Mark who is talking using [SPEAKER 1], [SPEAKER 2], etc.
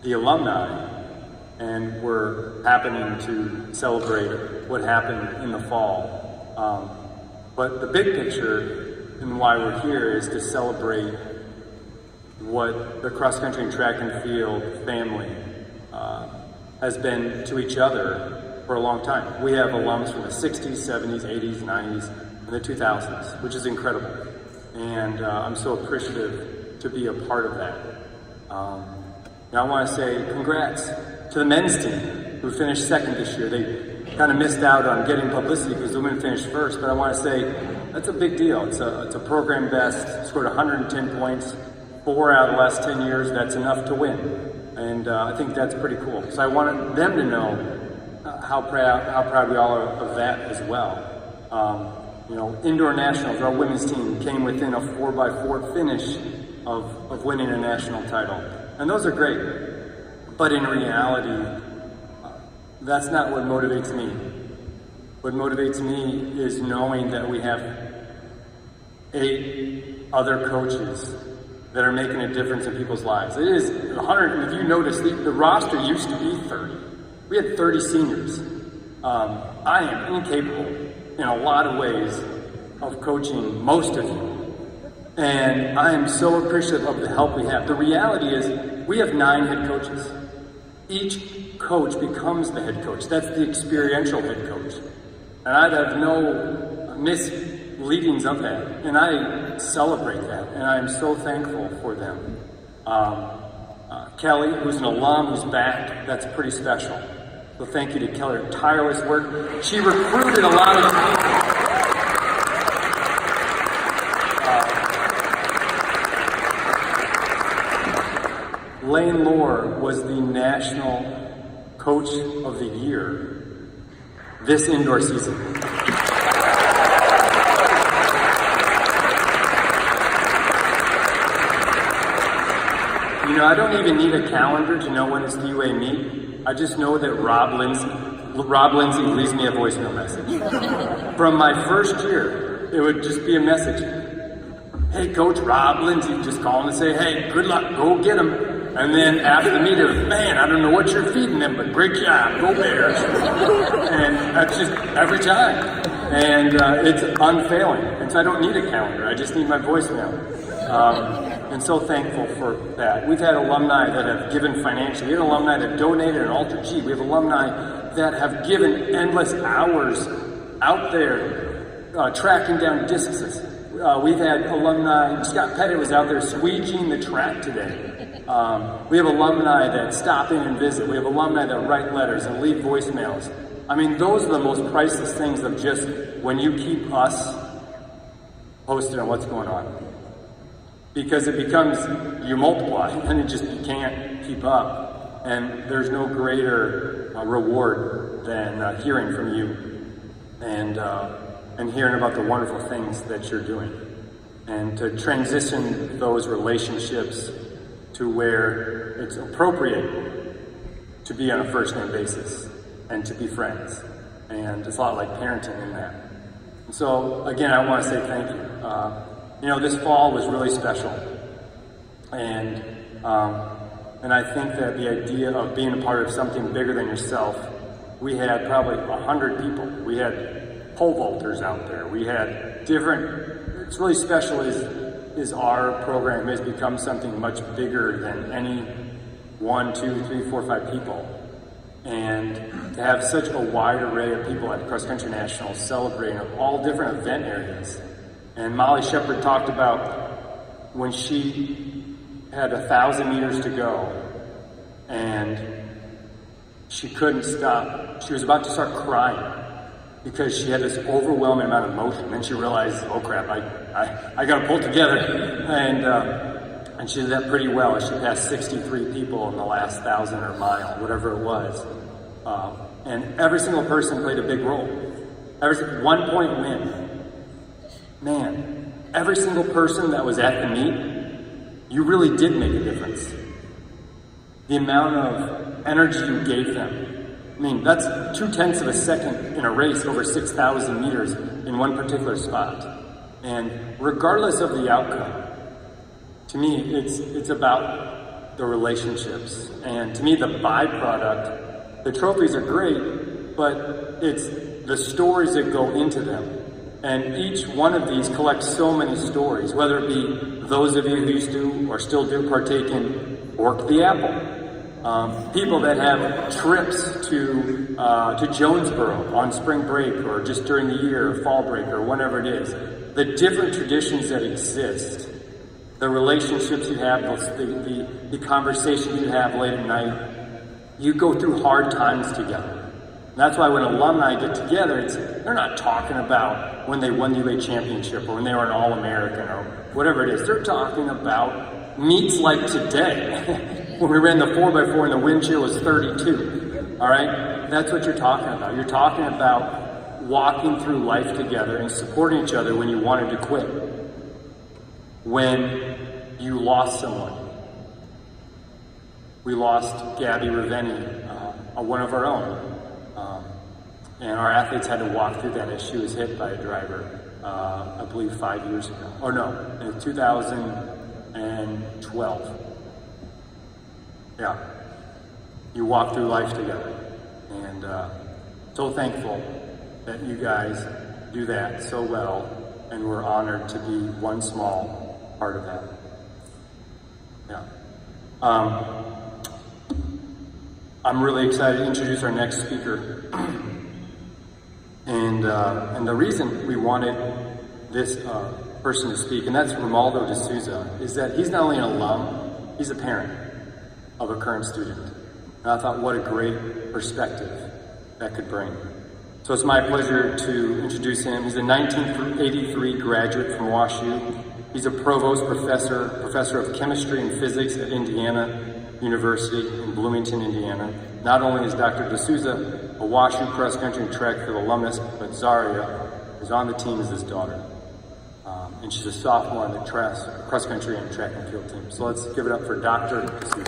[SPEAKER 1] the alumni, and we're happening to celebrate what happened in the fall. But the big picture and why we're here is to celebrate what the cross-country and track and field family has been to each other for a long time. We have alums from the 60s, 70s, 80s, 90s, and the 2000s, which is incredible. And I'm so appreciative to be a part of that. Now I want to say congrats to the men's team who finished second this year. They kind of missed out on getting publicity because the women finished first, but I want to say that's a big deal. It's a program best, scored 110 points, 4 out of the last 10 years. That's enough to win. And I think that's pretty cool. So I wanted them to know how proud we all are of that as well. You know, indoor nationals, our women's team came within a 4x4 finish of winning a national title. And those are great. But in reality, that's not what motivates me. What motivates me is knowing that we have 8 other coaches that are making a difference in people's lives. It is 100, if you notice, the roster used to be 30. We had 30 seniors. I am incapable in a lot of ways of coaching most of you. And I am so appreciative of the help we have. The reality is we have 9 head coaches. Each coach becomes the head coach. That's the experiential head coach. And I'd have no misleadings of that. And I celebrate that. And I am so thankful for them. Kelly, who's an alum, who's back, that's pretty special. So thank you to Kelly, her tireless work. She recruited a lot of Lane Lohr was the National Coach of the Year this indoor season. You know, I don't even need a calendar to know when it's the UA meet. I just know that Rob Lindsay leaves me a voicemail message. From my first year, it would just be a message. Hey, Coach Rob Lindsay, just call him and say, hey, good luck, go get him. And then after the meet, man, I don't know what you're feeding them, but great job, go Bears. And that's just every time. And it's unfailing. And so I don't need a calendar, I just need my voicemail. And so thankful for that. We've had alumni that have given financially. We have alumni that donated an Alter G. We have alumni that have given endless hours out there tracking down distances. We've had alumni, Scott Pettit was out there squeegeeing the track today. We have alumni that stop in and visit. We have alumni that write letters and leave voicemails. I mean, those are the most priceless things of just when you keep us posted on what's going on. Because it becomes, you multiply, and it just, you can't keep up. And there's no greater reward than hearing from you and hearing about the wonderful things that you're doing. And to transition those relationships to where it's appropriate to be on a first name basis and to be friends. And it's a lot like parenting in that. And so again, I want to say thank you. You know, this fall was really special. And I think that the idea of being a part of something bigger than yourself, we had probably 100 people. We had pole vaulters out there. We had different, it's really special is our program has become something much bigger than any 1, 2, 3, 4, 5 people. And to have such a wide array of people at Cross Country Nationals celebrating all different event areas. And Molly Shepard talked about when she had 1,000 meters to go and she couldn't stop. She was about to start crying because she had this overwhelming amount of emotion. Then she realized, oh crap, I got to pull together. And she did that pretty well. She passed 63 people in the last 1,000 or mile, whatever it was. And every single person played a big role. Every 1 point win. Man, every single person that was at the meet, you really did make a difference. The amount of energy you gave them. I mean, that's 0.2 of a second in a race over 6,000 meters in one particular spot. And regardless of the outcome, to me, it's about the relationships. And to me, the byproduct, the trophies are great, but it's the stories that go into them. And each one of these collects so many stories, whether it be those of you who used to or still do partake in Ork the Apple. People that have trips to Jonesboro on spring break or just during the year, or fall break, or whatever it is. The different traditions that exist, the relationships you have, the conversations you have late at night, you go through hard times together. And that's why when alumni get together, they're not talking about when they won the UA championship or when they were an All-American or whatever it is. They're talking about meets like today. When we ran the 4x4 and the wind chill was 32, all right? That's what you're talking about. You're talking about walking through life together and supporting each other when you wanted to quit. When you lost someone. We lost Gabby Raveni, one of our own. And our athletes had to walk through that as she was hit by a driver, I believe 5 years ago. Or no, in 2012. Yeah. You walk through life together. And so thankful that you guys do that so well, and we're honored to be one small part of that. Yeah. I'm really excited to introduce our next speaker. And the reason we wanted this person to speak, and that's Romaldo de Souza, is that he's not only an alum, he's a parent of a current student. And I thought, what a great perspective that could bring. So it's my pleasure to introduce him. He's a 1983 graduate from WashU. He's a provost professor of chemistry and physics at Indiana University in Bloomington, Indiana. Not only is Dr. de Souza a WashU cross country and track field alumnus, but Zaria is on the team as his daughter. And she's a sophomore on the cross country and track and field team. So let's give it up for Dr. de Souza.